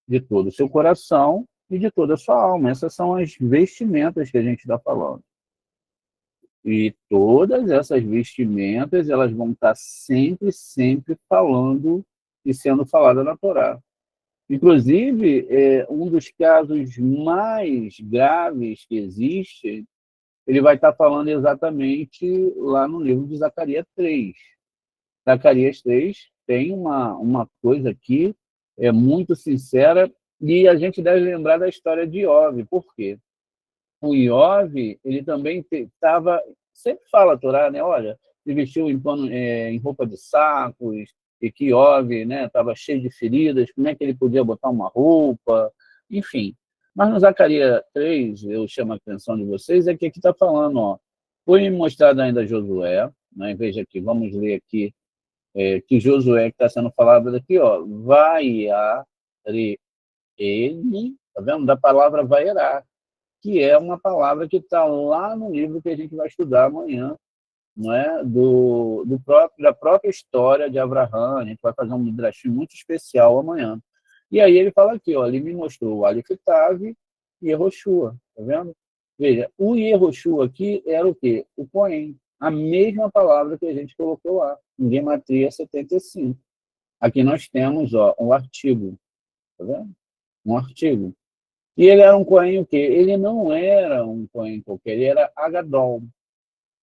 de todo o seu coração e de toda a sua alma. Essas são as vestimentas que a gente está falando. E todas essas vestimentas, elas vão estar sempre, sempre falando e sendo faladas na Torá. Inclusive, um dos casos mais graves que existe, ele vai estar falando exatamente lá no livro de Zacarias 3. Zacarias 3 tem uma coisa aqui muito sincera, e a gente deve lembrar da história de Iov. Por quê? O Iov, ele também estava... Sempre fala a Torá, né? Olha, ele vestiu em roupa de sacos, e que Iov, né, estava cheio de feridas, como é que ele podia botar uma roupa? Enfim. Mas no Zacarias 3, eu chamo a atenção de vocês, é que aqui está falando, ó, Foi mostrado ainda Josué, né? Veja aqui, vamos ler aqui, que Josué que está sendo falado aqui, ó, vai-a ele, tá vendo? Da palavra vaierá, que é uma palavra que está lá no livro que a gente vai estudar amanhã, não é? Da própria história de Abraão. A gente vai fazer um midrash muito especial amanhã. E aí ele fala aqui, ó, ele me mostrou o Aleph Tav e Yehoshua, tá vendo? Veja, o Yehoshua aqui era o quê? O Cohen, a mesma palavra que a gente colocou lá, em Gematria 75. Aqui nós temos, ó, um artigo, tá vendo? Um artigo. E ele era um Cohen o quê? Ele não era um Cohen qualquer, ele era Agadol.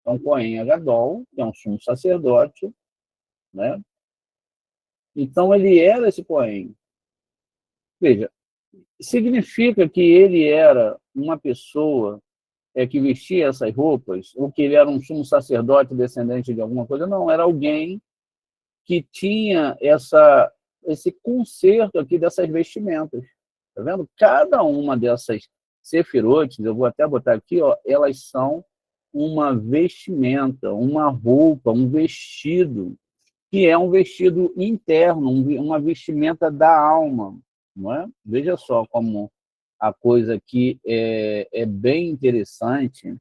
Então, Cohen Agadol, que é um sumo sacerdote, né? Então, ele era esse Cohen. Veja, significa que ele era uma pessoa que vestia essas roupas, ou que ele era um sumo sacerdote descendente de alguma coisa? Não, era alguém que tinha esse conserto aqui dessas vestimentas. Tá vendo? Cada uma dessas sefirotes, eu vou até botar aqui, ó, elas são uma vestimenta, uma roupa, um vestido, que é um vestido interno, uma vestimenta da alma, não é? Veja só como a coisa aqui é bem interessante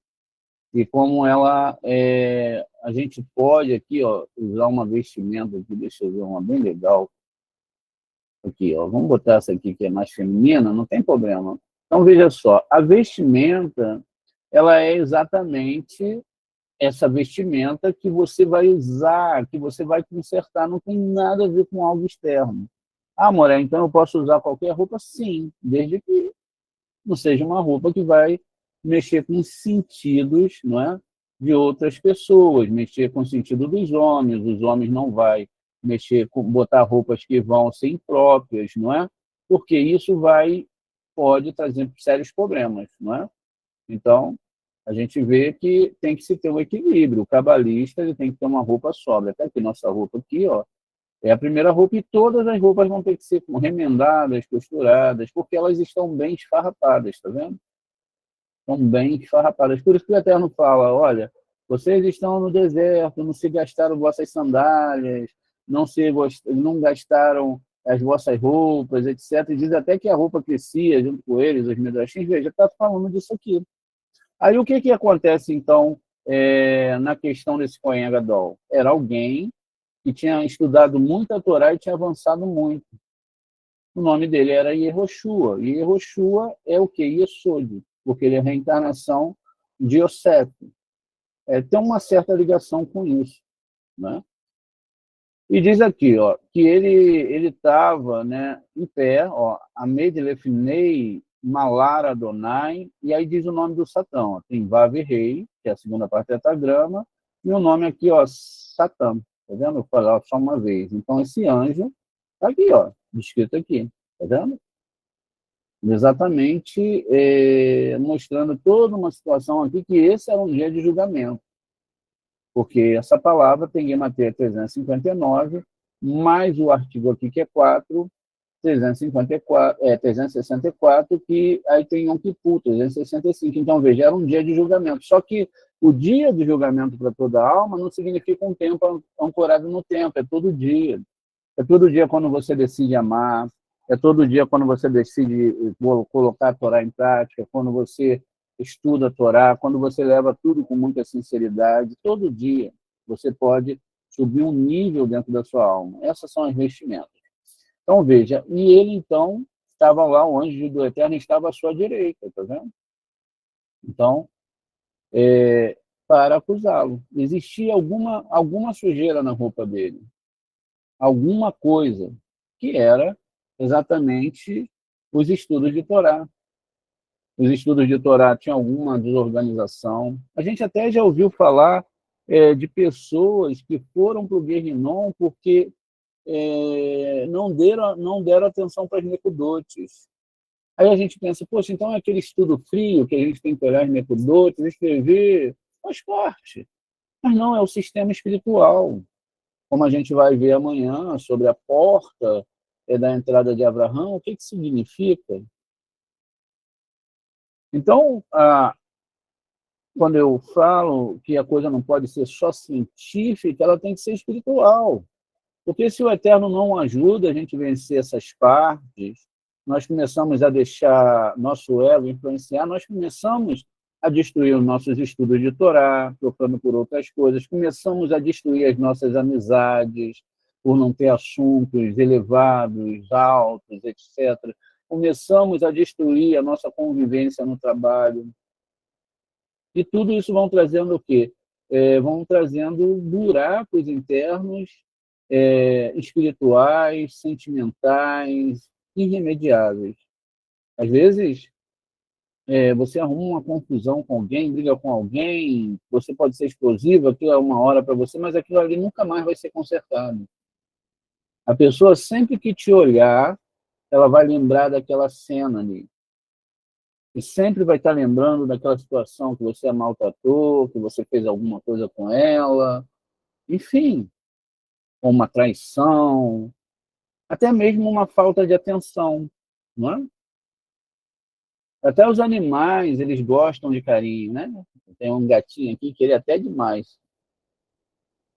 e como a gente pode aqui, ó, usar uma vestimenta aqui, deixa eu ver uma bem legal aqui, ó, vamos botar essa aqui que é mais feminina, não tem problema. Então veja só, a vestimenta ela é exatamente essa vestimenta que você vai usar, que você vai consertar, não tem nada a ver com algo externo. Ah, Moré, então eu posso usar qualquer roupa? Sim, desde que não seja uma roupa que vai mexer com os sentidos, não é, de outras pessoas, mexer com o sentido dos homens. Os homens não vai mexer com botar roupas que vão ser impróprias, não é? Porque isso pode trazer sérios problemas, não é? Então, a gente vê que tem que se ter um equilíbrio. O cabalista ele tem que ter uma roupa sóbria. Até que nossa roupa aqui, ó, é a primeira roupa e todas as roupas vão ter que ser remendadas, costuradas, porque elas estão bem esfarrapadas, tá vendo? Estão bem esfarrapadas. Por isso que o Eterno fala, olha, vocês estão no deserto, não se gastaram vossas sandálias, não gastaram as vossas roupas, etc. E diz até que a roupa crescia junto com eles, os midrashim. Veja, está falando disso aqui. Aí o que acontece, então, na questão desse Cohen Gadol? Era alguém que tinha estudado muito a Torá e tinha avançado muito. O nome dele era Yehoshua. E Yehoshua é o quê? Yesod, porque ele é a reencarnação de Yosef. Tem uma certa ligação com isso, né? E diz aqui, ó, que ele estava, né, em pé, ó, Amed Lefnei Malar Adonai, e aí diz o nome do Satã. Ó, tem Vav Rei, que é a segunda parte do tetragrama, e o nome aqui, ó, Satã. Tá vendo? Eu falei só uma vez. Então, esse anjo está aqui, ó, descrito aqui. Tá vendo? Exatamente, mostrando toda uma situação aqui que esse era um dia de julgamento. Porque essa palavra tem Gemateia 359, mais o artigo aqui que é 4, 364, que aí tem Yom Kippur, 365. Então, veja, era um dia de julgamento. Só que o dia de julgamento para toda alma não significa um tempo ancorado no tempo, é todo dia. É todo dia quando você decide amar, é todo dia quando você decide colocar a Torá em prática, quando você estuda a Torá, quando você leva tudo com muita sinceridade. Todo dia você pode subir um nível dentro da sua alma. Essas são as vestimentas. Então, veja, e ele, então, estava lá, o anjo do Eterno estava à sua direita, tá vendo? Então, para acusá-lo. Existia alguma sujeira na roupa dele, alguma coisa, que era exatamente os estudos de Torá. Os estudos de Torá tinham alguma desorganização. A gente até já ouviu falar de pessoas que foram para o Guerrinom porque não deram atenção para as necudotes. Aí a gente pensa, poxa, então é aquele estudo frio que a gente tem que olhar as necudotes, escrever, faz parte. Mas não, é o sistema espiritual. Como a gente vai ver amanhã sobre a porta da entrada de Abraão, o que significa? Então, quando eu falo que a coisa não pode ser só científica, ela tem que ser espiritual. Porque se o Eterno não ajuda a gente a vencer essas partes, nós começamos a deixar nosso ego influenciar, nós começamos a destruir os nossos estudos de Torá, trocando por outras coisas, começamos a destruir as nossas amizades, por não ter assuntos elevados, altos, etc. Começamos a destruir a nossa convivência no trabalho. E tudo isso vão trazendo o quê? Vão trazendo buracos internos, espirituais, sentimentais, irremediáveis. Às vezes, você arruma uma confusão com alguém, briga com alguém, você pode ser explosivo, aquilo é uma hora para você, mas aquilo ali nunca mais vai ser consertado. A pessoa, sempre que te olhar, ela vai lembrar daquela cena ali. E sempre vai estar lembrando daquela situação que você a maltratou, que você fez alguma coisa com ela, enfim, uma traição, até mesmo uma falta de atenção, não é? Até os animais, eles gostam de carinho, né? Tem um gatinho aqui que ele é até demais.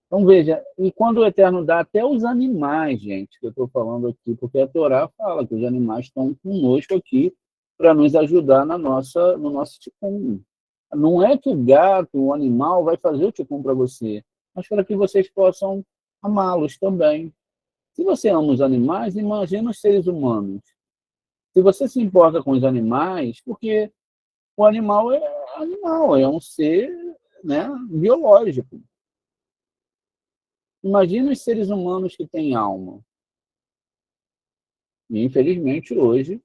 Então, veja, e quando o Eterno dá até os animais, gente, que eu estou falando aqui, porque a Torá fala que os animais estão conosco aqui para nos ajudar no nosso ticum. Não é que o gato, o animal, vai fazer o ticum para você, mas para que vocês possam amá-los também. Se você ama os animais, imagina os seres humanos. Se você se importa com os animais, porque o animal, é um ser, né, biológico. Imagina os seres humanos que têm alma. E, infelizmente, hoje,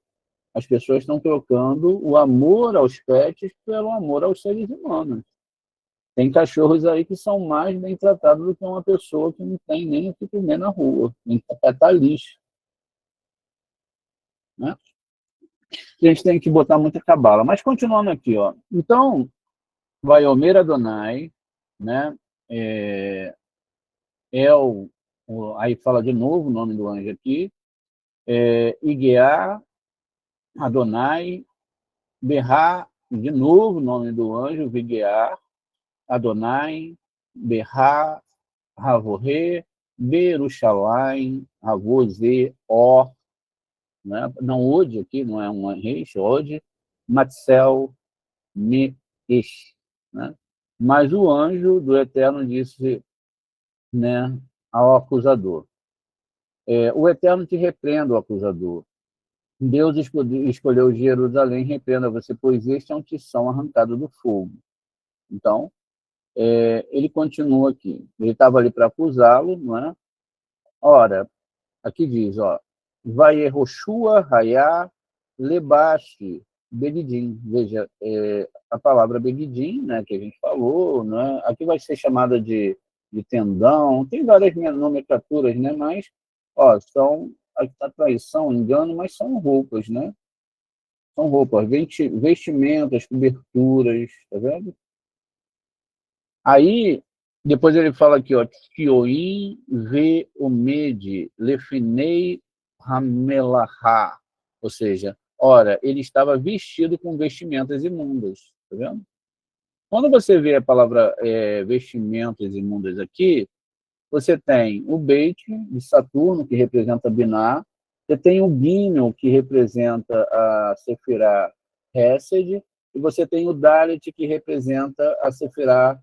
as pessoas estão trocando o amor aos pets pelo amor aos seres humanos. Tem cachorros aí que são mais bem tratados do que uma pessoa que não tem nem o que comer na rua, nem que catar lixo. Né? A gente tem que botar muita cabala. Mas continuando aqui, ó. Então, vai Omer Adonai, né? Aí fala de novo o nome do anjo aqui, Igeá, Adonai, Berra, de novo o nome do anjo, Vigeá, Adonai, Berra, Havorê, Berushalayim, Havozê, Or, né? Não Ode aqui, não é um reis, Ode, Matzel, Meish, né? Mas o anjo do Eterno disse, né, ao acusador, o Eterno te repreenda, o acusador. Deus escolheu Jerusalém, repreenda você, pois este é um tição arrancado do fogo. Então, ele continua aqui. Ele estava ali para acusá-lo, não é? Ora, aqui diz, ó, vai Yehoshua, Hayá, Lebashi, Begidim. Veja, a palavra Begidim, né, que a gente falou, né, aqui vai ser chamada de tendão, tem várias nomenclaturas, né, mas, ó, são a traição, engano, mas são roupas, né? São roupas, vestimentas, coberturas, tá vendo? Aí, depois ele fala aqui, ó, Tioim ve omede, lefinei hamelahá, ou seja, ora, ele estava vestido com vestimentas imundas, tá vendo? Quando você vê a palavra vestimentas imundas aqui, você tem o Beit de Saturno, que representa Biná, você tem o Gimel, que representa a Sefirá Hesed, e você tem o Dalet, que representa a Sefirá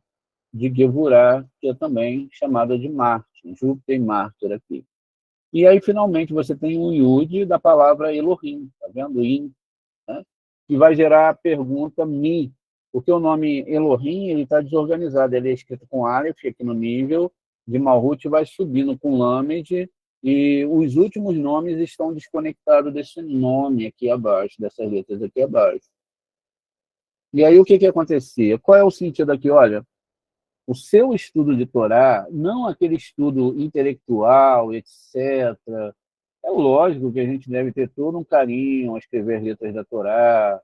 de Gevurá, que é também chamada de Marte, Júpiter e Marte aqui. E aí, finalmente, você tem o Yud da palavra Elohim, tá vendo? In, né? Que vai gerar a pergunta Mi, porque o nome Elohim ele está desorganizado, ele é escrito com Aleph aqui no nível, de Malhut vai subindo com Lamed, e os últimos nomes estão desconectados desse nome aqui abaixo, dessas letras aqui abaixo. E aí o que acontecia? Qual é o sentido aqui? Olha, o seu estudo de Torá, não aquele estudo intelectual, etc. É lógico que a gente deve ter todo um carinho ao escrever letras da Torá,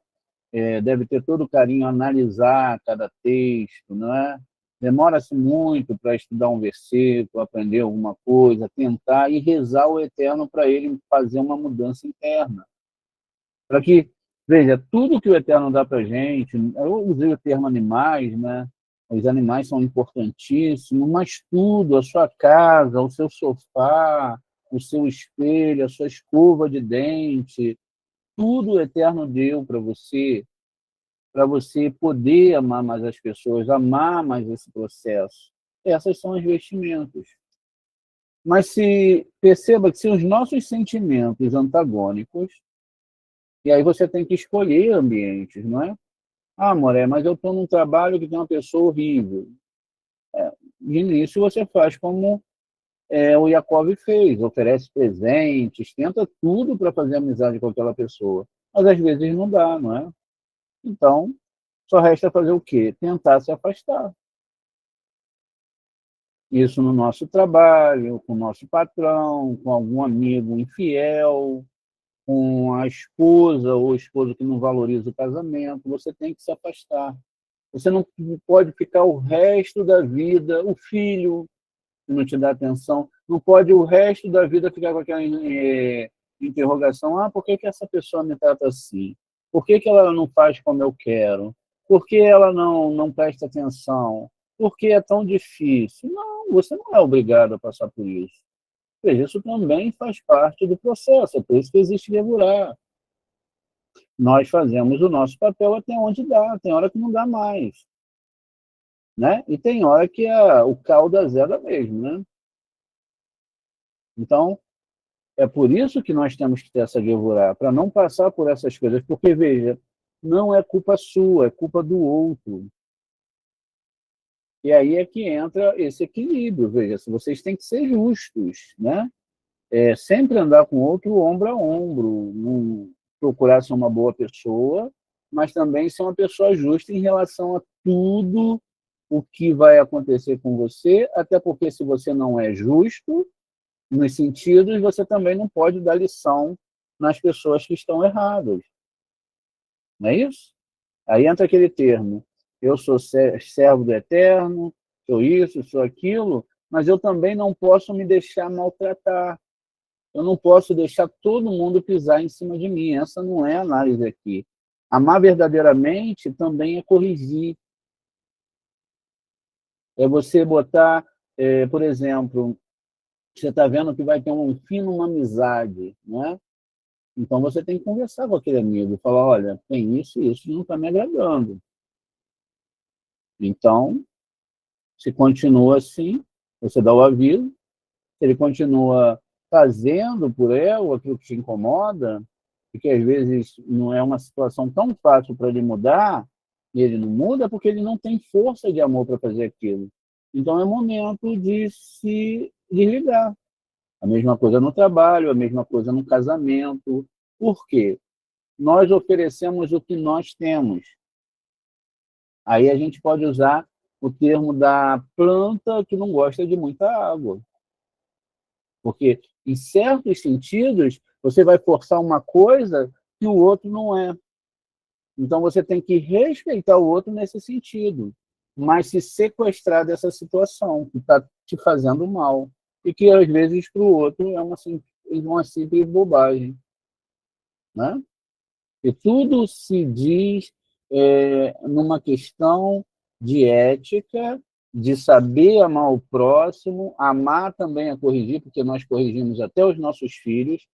deve ter todo o carinho a analisar cada texto, não é? Demora-se muito para estudar um versículo, aprender alguma coisa, tentar e rezar o Eterno para ele fazer uma mudança interna. Para que Veja, tudo que o Eterno dá para a gente, eu usei o termo animais, né? Os animais são importantíssimos, mas tudo, a sua casa, o seu sofá, o seu espelho, a sua escova de dente, tudo o Eterno deu para você poder amar mais as pessoas, amar mais esse processo. Essas são as vestimentas. Mas perceba que se os nossos sentimentos antagônicos, e aí você tem que escolher ambientes, não é? Ah, Moré, mas eu estou num trabalho que tem uma pessoa horrível. De início você faz como o Yakov fez, oferece presentes, tenta tudo para fazer amizade com aquela pessoa. Mas às vezes não dá, não é? Então, só resta fazer o quê? Tentar se afastar. Isso no nosso trabalho, com o nosso patrão, com algum amigo infiel, com a esposa ou o esposo que não valoriza o casamento. Você tem que se afastar. Você não pode ficar o resto da vida, o filho que não te dá atenção, não pode o resto da vida ficar com aquela interrogação, por que essa pessoa me trata assim? Por que ela não faz como eu quero? Por que ela não presta atenção? Por que é tão difícil? Não, você não é obrigado a passar por isso. Veja, isso também faz parte do processo, é por isso que existe Gevurah. Nós fazemos o nosso papel até onde dá, tem hora que não dá mais. Né? E tem hora que o caldo azeda mesmo, né? Então, é por isso que nós temos que ter essa Gevurah, para não passar por essas coisas, porque, veja, não é culpa sua, é culpa do outro. E aí é que entra esse equilíbrio, veja, se vocês têm que ser justos, né? Sempre andar com o outro ombro a ombro, não procurar ser uma boa pessoa, mas também ser uma pessoa justa em relação a tudo o que vai acontecer com você, até porque se você não é justo, nos sentidos, você também não pode dar lição nas pessoas que estão erradas. Não é isso? Aí entra aquele termo, eu sou servo do Eterno, sou isso, sou aquilo, mas eu também não posso me deixar maltratar. Eu não posso deixar todo mundo pisar em cima de mim. Essa não é a análise aqui. Amar verdadeiramente também é corrigir. É você botar, por exemplo, você está vendo que vai ter um fim numa amizade, né? Então você tem que conversar com aquele amigo, falar, olha, tem isso e isso não está me agradando. Então, se continua assim, você dá o aviso, se ele continua fazendo por ela aquilo que te incomoda, e que às vezes não é uma situação tão fácil para ele mudar, e ele não muda porque ele não tem força de amor para fazer aquilo. Então é momento de se desligar. A mesma coisa no trabalho, a mesma coisa no casamento. Por quê? Nós oferecemos o que nós temos. Aí a gente pode usar o termo da planta que não gosta de muita água. Porque, em certos sentidos, você vai forçar uma coisa que o outro não é. Então, você tem que respeitar o outro nesse sentido, mas se sequestrar dessa situação que está te fazendo mal. E que, às vezes, para o outro é uma simples bobagem. Né? E tudo se diz numa questão de ética, de saber amar o próximo, amar também a corrigir, porque nós corrigimos até os nossos filhos,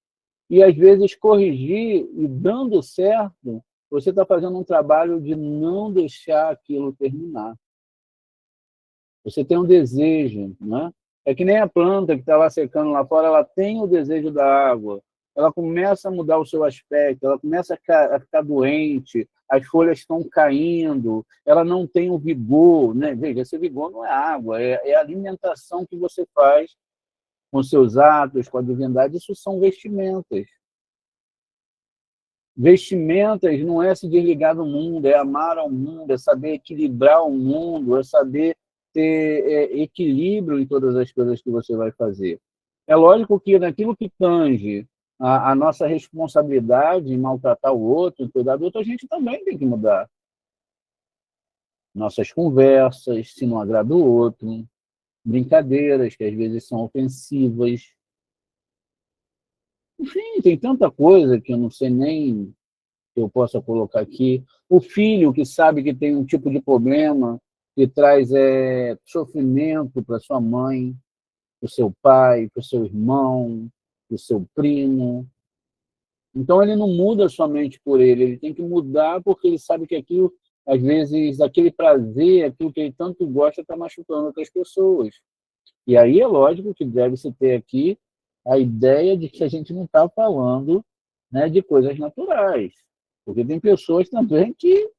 e às vezes corrigir e dando certo, você está fazendo um trabalho de não deixar aquilo terminar. Você tem um desejo, né? É que nem a planta que está lá secando lá fora, ela tem o desejo da água, ela começa a mudar o seu aspecto, ela começa a ficar doente, as folhas estão caindo, ela não tem o vigor, né? Veja, esse vigor não é água, é a alimentação que você faz com seus atos, com a divindade, isso são vestimentas. Vestimentas não é se desligar do mundo, é amar ao mundo, é saber equilibrar o mundo, é saber ter equilíbrio em todas as coisas que você vai fazer. É lógico que naquilo que tange a nossa responsabilidade em maltratar o outro, em cuidar do outro, a gente também tem que mudar. Nossas conversas, se não agrada o outro, brincadeiras que às vezes são ofensivas. Enfim, tem tanta coisa que eu não sei nem que eu possa colocar aqui. O filho que sabe que tem um tipo de problema que traz sofrimento para sua mãe, para o seu pai, para o seu irmão, para o seu primo. Então, ele não muda somente por ele tem que mudar porque ele sabe que aquilo, às vezes, aquele prazer, aquilo que ele tanto gosta, está machucando outras pessoas. E aí é lógico que deve-se ter aqui a ideia de que a gente não está falando, né, de coisas naturais. Porque tem pessoas também que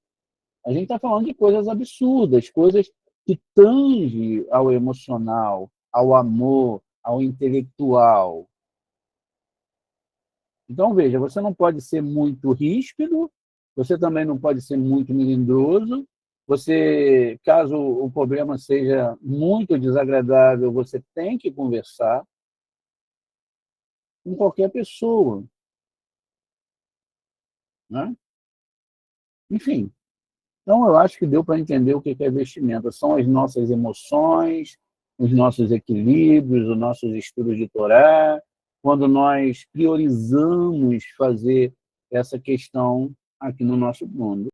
a gente está falando de coisas absurdas, coisas que tangem ao emocional, ao amor, ao intelectual. Então, veja, você não pode ser muito ríspido, você também não pode ser muito melindroso, você, caso o problema seja muito desagradável, você tem que conversar com qualquer pessoa, né? Enfim, então eu acho que deu para entender o que é vestimenta. São as nossas emoções, os nossos equilíbrios, os nossos estudos de Torá, quando nós priorizamos fazer essa questão aqui no nosso mundo.